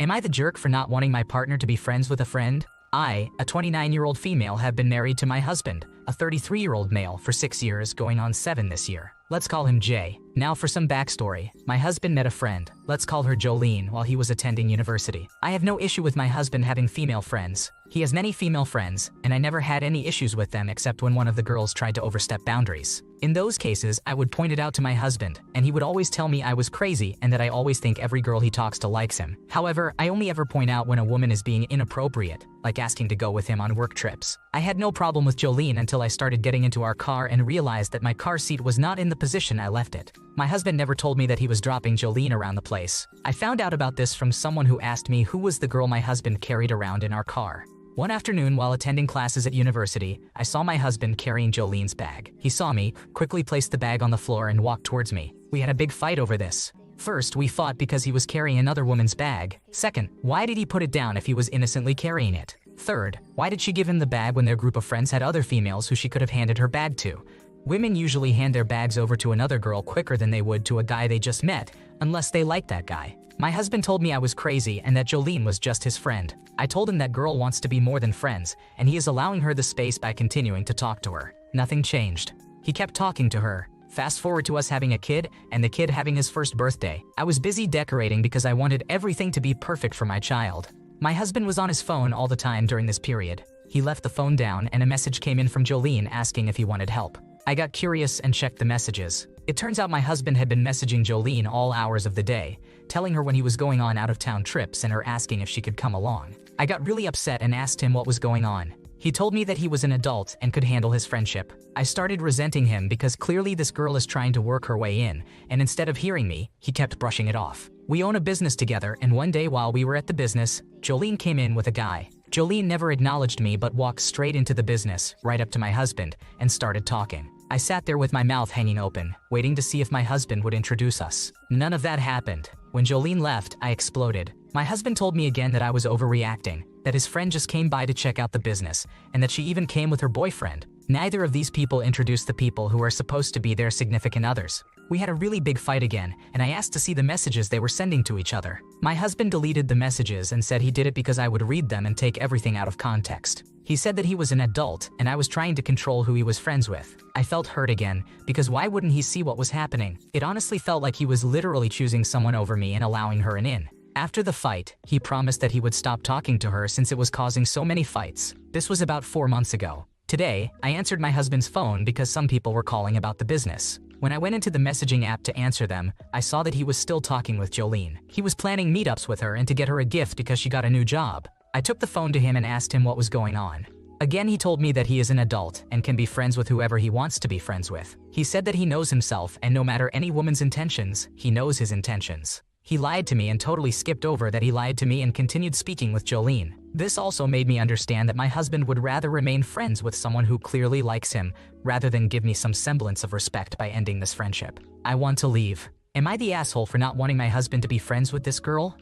Am I the jerk for not wanting my partner to be friends with a friend? I, a 29-year-old female, have been married to my husband, a 33-year-old male, for 6 years, going on 7 this year. Let's call him Jay. Now for some backstory. My husband met a friend, let's call her Jolene, while he was attending university. I have no issue with my husband having female friends. He has many female friends, and I never had any issues with them except when one of the girls tried to overstep boundaries. In those cases, I would point it out to my husband, and he would always tell me I was crazy and that I always think every girl he talks to likes him. However, I only ever point out when a woman is being inappropriate, like asking to go with him on work trips. I had no problem with Jolene until I started getting into our car and realized that my car seat was not in the position I left it. My husband never told me that he was dropping Jolene around the place. I found out about this from someone who asked me who was the girl my husband carried around in our car. One afternoon while attending classes at university, I saw my husband carrying Jolene's bag. He saw me, quickly placed the bag on the floor and walked towards me. We had a big fight over this. First, we fought because he was carrying another woman's bag. Second, why did he put it down if he was innocently carrying it? Third, why did she give him the bag when their group of friends had other females who she could have handed her bag to? Women usually hand their bags over to another girl quicker than they would to a guy they just met, unless they like that guy. My husband told me I was crazy and that Jolene was just his friend. I told him that girl wants to be more than friends, and he is allowing her the space by continuing to talk to her. Nothing changed. He kept talking to her. Fast forward to us having a kid, and the kid having his first birthday. I was busy decorating because I wanted everything to be perfect for my child. My husband was on his phone all the time during this period. He left the phone down and a message came in from Jolene asking if he wanted help. I got curious and checked the messages. It turns out my husband had been messaging Jolene all hours of the day, telling her when he was going on out-of-town trips and her asking if she could come along. I got really upset and asked him what was going on. He told me that he was an adult and could handle his friendship. I started resenting him because clearly this girl is trying to work her way in, and instead of hearing me, he kept brushing it off. We own a business together, and one day while we were at the business, Jolene came in with a guy. Jolene never acknowledged me but walked straight into the business, right up to my husband, and started talking. I sat there with my mouth hanging open, waiting to see if my husband would introduce us. None of that happened. When Jolene left, I exploded. My husband told me again that I was overreacting, that his friend just came by to check out the business, and that she even came with her boyfriend. Neither of these people introduced the people who are supposed to be their significant others. We had a really big fight again, and I asked to see the messages they were sending to each other. My husband deleted the messages and said he did it because I would read them and take everything out of context. He said that he was an adult and I was trying to control who he was friends with. I felt hurt again, because why wouldn't he see what was happening? It honestly felt like he was literally choosing someone over me and allowing her in. After the fight, he promised that he would stop talking to her since it was causing so many fights. This was about 4 months ago. Today, I answered my husband's phone because some people were calling about the business. When I went into the messaging app to answer them, I saw that he was still talking with Jolene. He was planning meetups with her and to get her a gift because she got a new job. I took the phone to him and asked him what was going on. Again, he told me that he is an adult and can be friends with whoever he wants to be friends with. He said that he knows himself and no matter any woman's intentions, he knows his intentions. He lied to me and totally skipped over that he lied to me and continued speaking with Jolene. This also made me understand that my husband would rather remain friends with someone who clearly likes him rather than give me some semblance of respect by ending this friendship. I want to leave. Am I the asshole for not wanting my husband to be friends with this girl?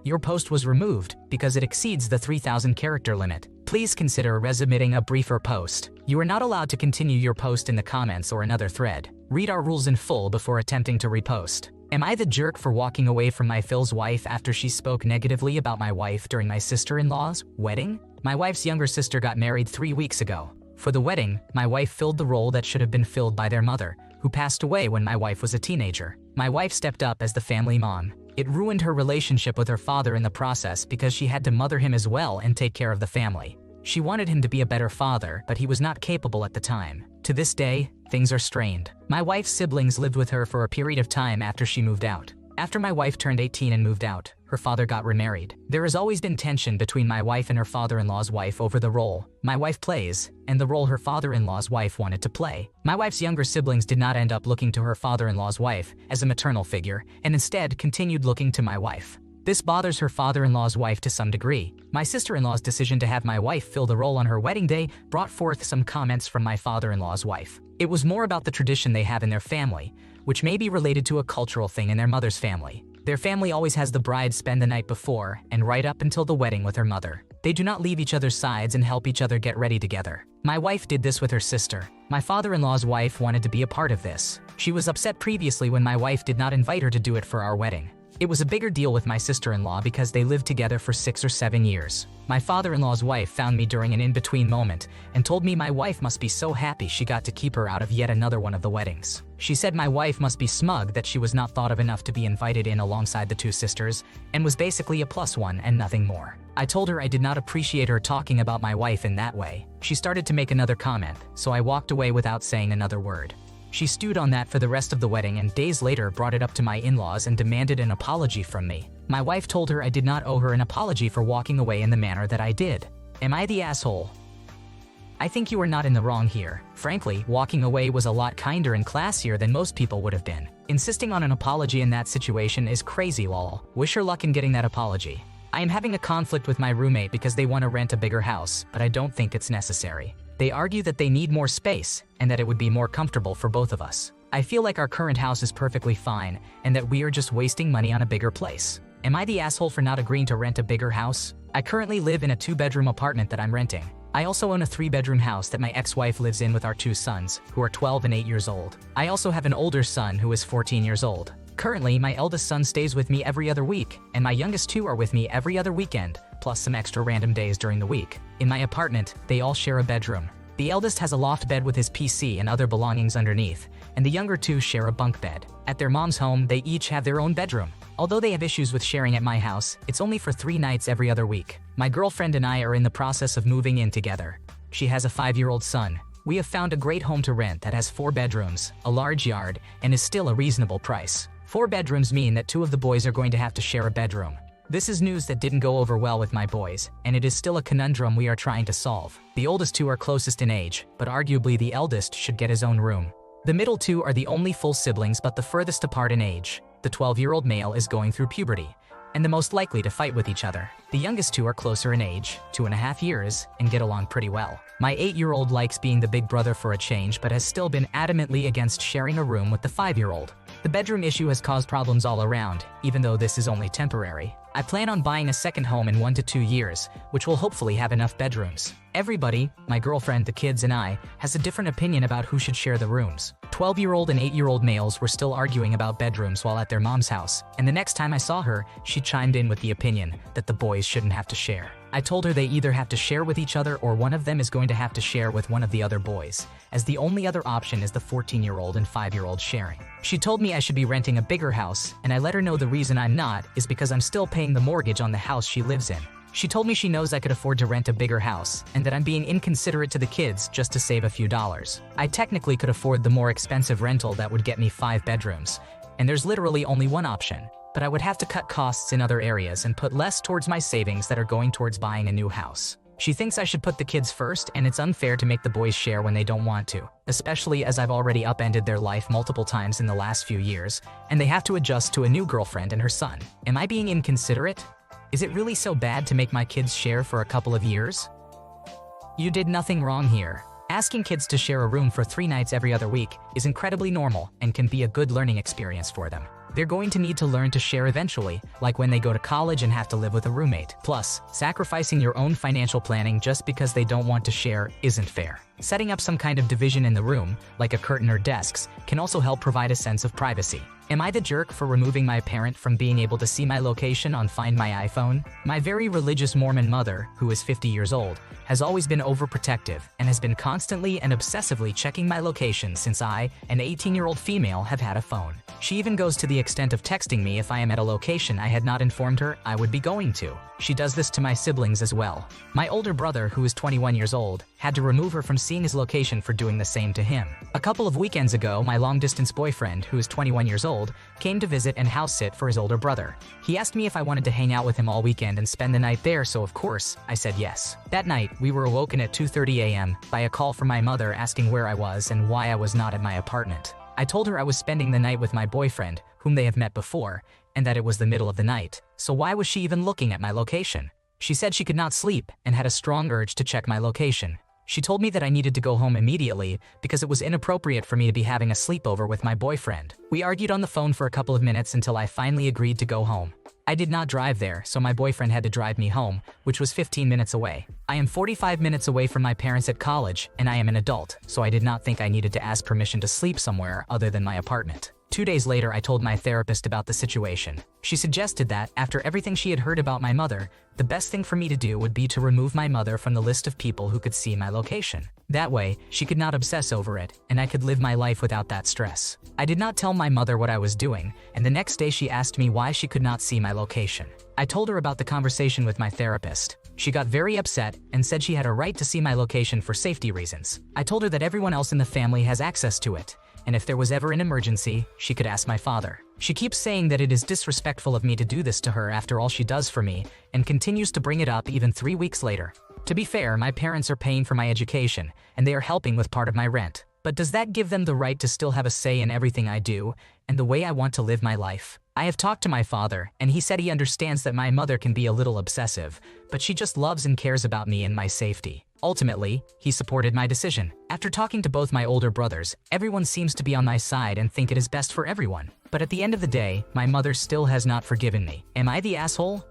Your post was removed because it exceeds the 3,000 character limit. Please consider resubmitting a briefer post. You are not allowed to continue your post in the comments or another thread. Read our rules in full before attempting to repost. Am I the jerk for walking away from my Phil's wife after she spoke negatively about my wife during my sister-in-law's wedding? My wife's younger sister got married 3 weeks ago. For the wedding, my wife filled the role that should have been filled by their mother, who passed away when my wife was a teenager. My wife stepped up as the family mom. It ruined her relationship with her father in the process because she had to mother him as well and take care of the family. She wanted him to be a better father, but he was not capable at the time. To this day, things are strained. My wife's siblings lived with her for a period of time after she moved out. After my wife turned 18 and moved out, her father got remarried. There has always been tension between my wife and her father-in-law's wife over the role my wife plays and the role her father-in-law's wife wanted to play. My wife's younger siblings did not end up looking to her father-in-law's wife as a maternal figure and instead continued looking to my wife. This bothers her father-in-law's wife to some degree. My sister-in-law's decision to have my wife fill the role on her wedding day brought forth some comments from my father-in-law's wife. It was more about the tradition they have in their family, which may be related to a cultural thing in their mother's family. Their family always has the bride spend the night before and right up until the wedding with her mother. They do not leave each other's sides and help each other get ready together. My wife did this with her sister. My father-in-law's wife wanted to be a part of this. She was upset previously when my wife did not invite her to do it for our wedding. It was a bigger deal with my sister-in-law because they lived together for 6 or 7 years. My father-in-law's wife found me during an in-between moment and told me my wife must be so happy she got to keep her out of yet another one of the weddings. She said my wife must be smug that she was not thought of enough to be invited in alongside the two sisters and was basically a +1 and nothing more. I told her I did not appreciate her talking about my wife in that way. She started to make another comment, so I walked away without saying another word. She stewed on that for the rest of the wedding and days later brought it up to my in-laws and demanded an apology from me. My wife told her I did not owe her an apology for walking away in the manner that I did. Am I the asshole? I think you are not in the wrong here. Frankly, walking away was a lot kinder and classier than most people would have been. Insisting on an apology in that situation is crazy lol. Wish her luck in getting that apology. I am having a conflict with my roommate because they want to rent a bigger house, but I don't think it's necessary. They argue that they need more space and that it would be more comfortable for both of us. I feel like our current house is perfectly fine and that we are just wasting money on a bigger place. Am I the asshole for not agreeing to rent a bigger house? I currently live in a 2-bedroom apartment that I'm renting. I also own a 3-bedroom house that my ex-wife lives in with our 2 sons, who are 12 and 8 years old. I also have an older son who is 14 years old. Currently, my eldest son stays with me every other week, and my youngest 2 are with me every other weekend, plus some extra random days during the week. In my apartment, they all share a bedroom. The eldest has a loft bed with his PC and other belongings underneath, and the younger 2 share a bunk bed. At their mom's home, they each have their own bedroom. Although they have issues with sharing at my house, it's only for 3 nights every other week. My girlfriend and I are in the process of moving in together. She has a 5-year-old son. We have found a great home to rent that has 4 bedrooms, a large yard, and is still a reasonable price. 4 bedrooms mean that 2 of the boys are going to have to share a bedroom. This is news that didn't go over well with my boys, and it is still a conundrum we are trying to solve. The oldest 2 are closest in age, but arguably the eldest should get his own room. The middle 2 are the only full siblings but the furthest apart in age. The 12-year-old male is going through puberty, and the most likely to fight with each other. The youngest 2 are closer in age, 2.5 years, and get along pretty well. My 8-year-old likes being the big brother for a change but has still been adamantly against sharing a room with the 5-year-old. The bedroom issue has caused problems all around, even though this is only temporary. I plan on buying a second home in 1 to 2 years, which will hopefully have enough bedrooms. Everybody, my girlfriend, the kids, and I, has a different opinion about who should share the rooms. 12-year-old and 8-year-old males were still arguing about bedrooms while at their mom's house, and the next time I saw her, she chimed in with the opinion that the boys shouldn't have to share. I told her they either have to share with each other or one of them is going to have to share with one of the other boys, as the only other option is the 14-year-old and 5-year-old sharing. She told me I should be renting a bigger house, and I let her know the reason I'm not is because I'm still paying the mortgage on the house she lives in. She told me she knows I could afford to rent a bigger house, and that I'm being inconsiderate to the kids just to save a few dollars. I technically could afford the more expensive rental that would get me 5 bedrooms, and there's literally only one option. But I would have to cut costs in other areas and put less towards my savings that are going towards buying a new house. She thinks I should put the kids first, and it's unfair to make the boys share when they don't want to, especially as I've already upended their life multiple times in the last few years, and they have to adjust to a new girlfriend and her son. Am I being inconsiderate? Is it really so bad to make my kids share for a couple of years? You did nothing wrong here. Asking kids to share a room for 3 nights every other week is incredibly normal and can be a good learning experience for them. They're going to need to learn to share eventually, like when they go to college and have to live with a roommate. Plus, sacrificing your own financial planning just because they don't want to share isn't fair. Setting up some kind of division in the room, like a curtain or desks, can also help provide a sense of privacy. Am I the jerk for removing my parent from being able to see my location on Find My iPhone? My very religious Mormon mother, who is 50 years old, has always been overprotective and has been constantly and obsessively checking my location since I, an 18-year-old female, have had a phone. She even goes to the extent of texting me if I am at a location I had not informed her I would be going to. She does this to my siblings as well. My older brother, who is 21 years old, had to remove her from seeing his location for doing the same to him. A couple of weekends ago, my long-distance boyfriend, who is 21 years old, came to visit and house sit for his older brother. He asked me if I wanted to hang out with him all weekend and spend the night there, so of course, I said yes. That night, we were awoken at 2:30 a.m. by a call from my mother asking where I was and why I was not at my apartment. I told her I was spending the night with my boyfriend, whom they have met before, and that it was the middle of the night. So why was she even looking at my location? She said she could not sleep and had a strong urge to check my location. She told me that I needed to go home immediately because it was inappropriate for me to be having a sleepover with my boyfriend. We argued on the phone for a couple of minutes until I finally agreed to go home. I did not drive there, so my boyfriend had to drive me home, which was 15 minutes away. I am 45 minutes away from my parents at college, and I am an adult, so I did not think I needed to ask permission to sleep somewhere other than my apartment. 2 days later, I told my therapist about the situation. She suggested that, after everything she had heard about my mother, the best thing for me to do would be to remove my mother from the list of people who could see my location. That way, she could not obsess over it, and I could live my life without that stress. I did not tell my mother what I was doing, and the next day she asked me why she could not see my location. I told her about the conversation with my therapist. She got very upset and said she had a right to see my location for safety reasons. I told her that everyone else in the family has access to it, and if there was ever an emergency, she could ask my father. She keeps saying that it is disrespectful of me to do this to her after all she does for me, and continues to bring it up even 3 weeks later. To be fair, my parents are paying for my education, and they are helping with part of my rent. But does that give them the right to still have a say in everything I do, and the way I want to live my life? I have talked to my father, and he said he understands that my mother can be a little obsessive, but she just loves and cares about me and my safety. Ultimately, he supported my decision. After talking to both my older brothers, everyone seems to be on my side and think it is best for everyone. But at the end of the day, my mother still has not forgiven me. Am I the asshole?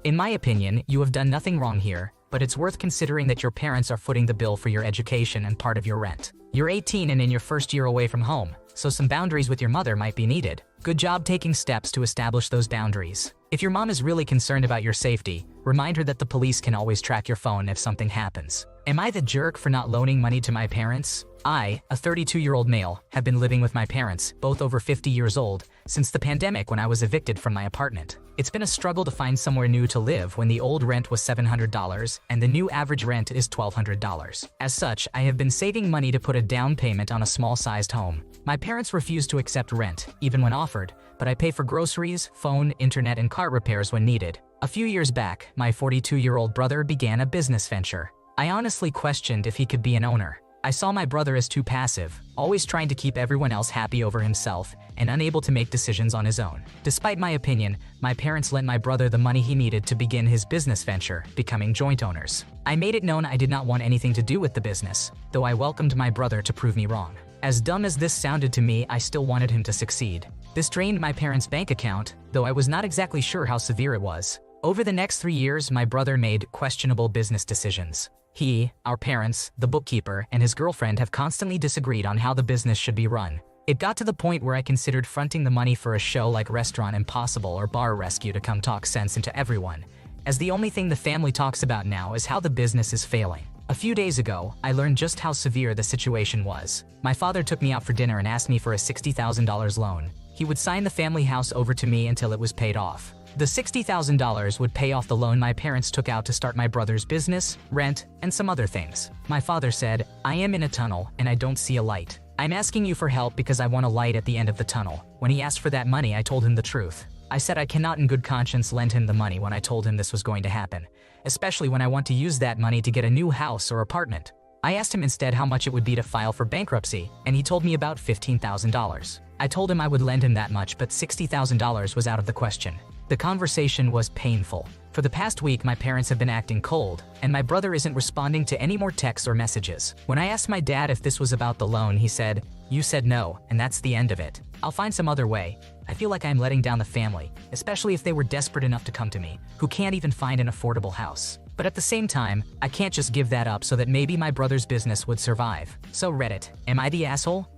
In my opinion, you have done nothing wrong here, but it's worth considering that your parents are footing the bill for your education and part of your rent. You're 18 and in your first year away from home, so some boundaries with your mother might be needed. Good job taking steps to establish those boundaries. If your mom is really concerned about your safety, remind her that the police can always track your phone if something happens. Am I the jerk for not loaning money to my parents? I, a 32-year-old male, have been living with my parents, both over 50 years old, since the pandemic when I was evicted from my apartment. It's been a struggle to find somewhere new to live when the old rent was $700 and the new average rent is $1,200. As such, I have been saving money to put a down payment on a small-sized home. My parents refuse to accept rent, even when offered, but I pay for groceries, phone, internet, and car repairs when needed. A few years back, my 42-year-old brother began a business venture. I honestly questioned if he could be an owner. I saw my brother as too passive, always trying to keep everyone else happy over himself, and unable to make decisions on his own. Despite my opinion, my parents lent my brother the money he needed to begin his business venture, becoming joint owners. I made it known I did not want anything to do with the business, though I welcomed my brother to prove me wrong. As dumb as this sounded to me, I still wanted him to succeed. This drained my parents' bank account, though I was not exactly sure how severe it was. Over the next 3 years, my brother made questionable business decisions. He, our parents, the bookkeeper, and his girlfriend have constantly disagreed on how the business should be run. It got to the point where I considered fronting the money for a show like Restaurant Impossible or Bar Rescue to come talk sense into everyone, as the only thing the family talks about now is how the business is failing. A few days ago, I learned just how severe the situation was. My father took me out for dinner and asked me for a $60,000 loan. He would sign the family house over to me until it was paid off. The $60,000 would pay off the loan my parents took out to start my brother's business, rent, and some other things. My father said, "I am in a tunnel and I don't see a light. I'm asking you for help because I want a light at the end of the tunnel." When he asked for that money, I told him the truth. I said I cannot in good conscience lend him the money when I told him this was going to happen, especially when I want to use that money to get a new house or apartment. I asked him instead how much it would be to file for bankruptcy, and he told me about $15,000. I told him I would lend him that much, but $60,000 was out of the question. The conversation was painful. For the past week, my parents have been acting cold, and my brother isn't responding to any more texts or messages. When I asked my dad if this was about the loan, he said, "You said no, and that's the end of it. I'll find some other way." I feel like I'm letting down the family, especially if they were desperate enough to come to me, who can't even find an affordable house. But at the same time, I can't just give that up so that maybe my brother's business would survive. So Reddit, am I the asshole?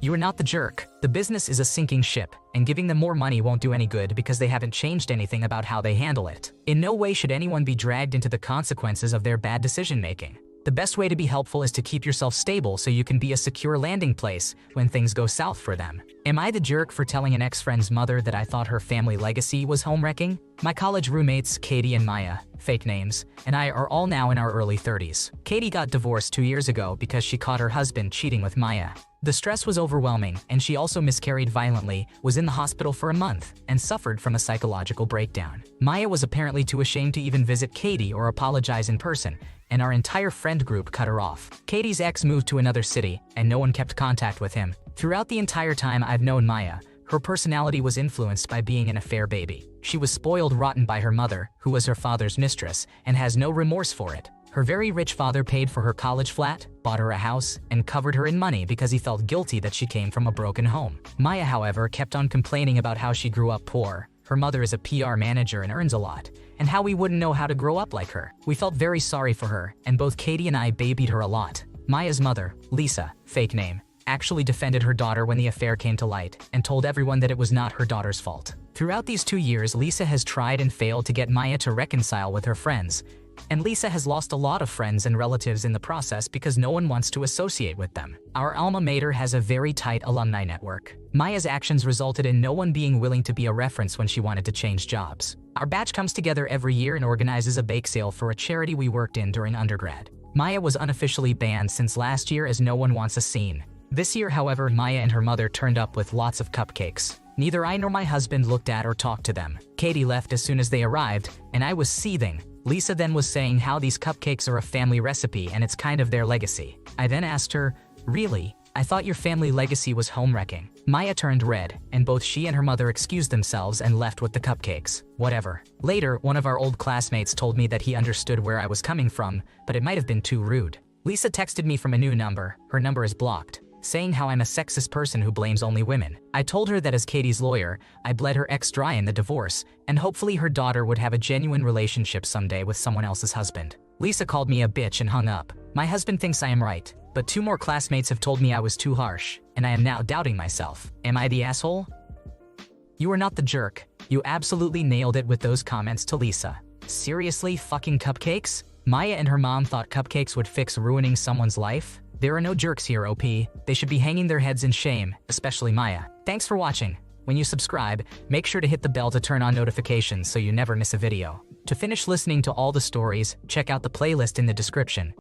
You are not the jerk. The business is a sinking ship, and giving them more money won't do any good because they haven't changed anything about how they handle it. In no way should anyone be dragged into the consequences of their bad decision-making. The best way to be helpful is to keep yourself stable so you can be a secure landing place when things go south for them. Am I the jerk for telling an ex-friend's mother that I thought her family legacy was homewrecking? My college roommates, Katie and Maya, fake names, and I are all now in our early 30s. Katie got divorced 2 years ago because she caught her husband cheating with Maya. The stress was overwhelming, and she also miscarried violently, was in the hospital for a month, and suffered from a psychological breakdown. Maya was apparently too ashamed to even visit Katie or apologize in person, and our entire friend group cut her off. Katie's ex moved to another city, and no one kept contact with him. Throughout the entire time I've known Maya, her personality was influenced by being an affair baby. She was spoiled rotten by her mother, who was her father's mistress, and has no remorse for it. Her very rich father paid for her college flat, bought her a house, and covered her in money because he felt guilty that she came from a broken home. Maya, however, kept on complaining about how she grew up poor. Her mother is a PR manager and earns a lot, and how we wouldn't know how to grow up like her. We felt very sorry for her, and both Katie and I babied her a lot. Maya's mother, Lisa, fake name, actually defended her daughter when the affair came to light and told everyone that it was not her daughter's fault. Throughout these 2 years, Lisa has tried and failed to get Maya to reconcile with her friends, and Lisa has lost a lot of friends and relatives in the process because no one wants to associate with them. Our alma mater has a very tight alumni network. Maya's actions resulted in no one being willing to be a reference when she wanted to change jobs. Our batch comes together every year and organizes a bake sale for a charity we worked in during undergrad. Maya was unofficially banned since last year as no one wants a scene. This year, however, Maya and her mother turned up with lots of cupcakes. Neither I nor my husband looked at or talked to them. Katie left as soon as they arrived, and I was seething. Lisa then was saying how these cupcakes are a family recipe and it's kind of their legacy. I then asked her, "Really? I thought your family legacy was homewrecking." Maya turned red, and both she and her mother excused themselves and left with the cupcakes. Whatever. Later, one of our old classmates told me that he understood where I was coming from, but it might have been too rude. Lisa texted me from a new number. Her number is blocked, saying how I'm a sexist person who blames only women. I told her that as Katie's lawyer, I bled her ex dry in the divorce, and hopefully her daughter would have a genuine relationship someday with someone else's husband. Lisa called me a bitch and hung up. My husband thinks I am right, but 2 more classmates have told me I was too harsh, and I am now doubting myself. Am I the asshole? You are not the jerk. You absolutely nailed it with those comments to Lisa. Seriously, fucking cupcakes? Maya and her mom thought cupcakes would fix ruining someone's life? There are no jerks here, OP. They should be hanging their heads in shame, especially Maya. Thanks for watching. When you subscribe, make sure to hit the bell to turn on notifications so you never miss a video. To finish listening to all the stories, check out the playlist in the description.